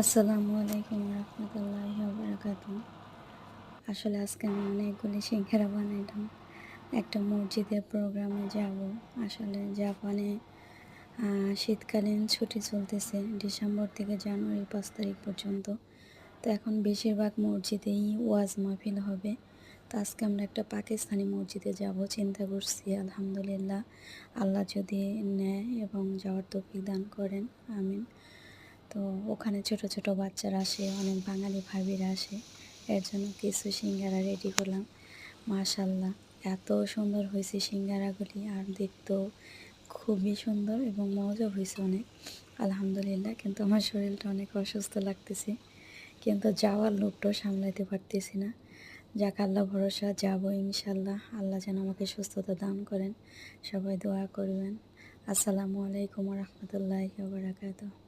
আসসালামু আলাইকুম রহমতুল্লাহি ওয়া বারাকাতুহু। আসলে আজকে আমি অনেকগুলি সিঙ্গারা বানাইলাম। একটা মসজিদের প্রোগ্রামে যাব। আসলে জাপানে শীতকালীন ছুটি চলতেছে ডিসেম্বর থেকে জানুয়ারির ৫ তারিখ পর্যন্ত। তো এখন বেশিরভাগ মসজিদেই ওয়াজ মাহফিল হবে। তো আজকে আমরা একটা পাকিস্তানি মসজিদে যাব চিন্তা করছি। আলহামদুলিল্লাহ, আল্লাহ যদি নেয় এবং যাওয়ার তৌফিক দান করেন, আমিন। তো ওখানে ছোট ছোট বাচ্চারা আসে, অনেক বাঙালি ভাবিরা আসে। এর জন্য কিছু সিঙ্গারা রেডি করলাম। মাশাল্লাহ, এত সুন্দর হয়েছে সিঙ্গারাগুলি, আর দেখতেও খুবই সুন্দর এবং মজা হয়েছে অনেক। আলহামদুলিল্লাহ, কিন্তু আমার শরীরটা অনেক অসুস্থ লাগতেছে, কিন্তু যাওয়ার লোকটাও সামলাইতে পারতেছি না। যাক, আল্লাহ ভরসা, যাবো ইনশাল্লাহ। আল্লাহ যেন আমাকে সুস্থতা দান করেন। সবাই দোয়া করবেন। আসসালামু আলাইকুম রহমতুল্লাহি ওয়া বারাকাতুহু।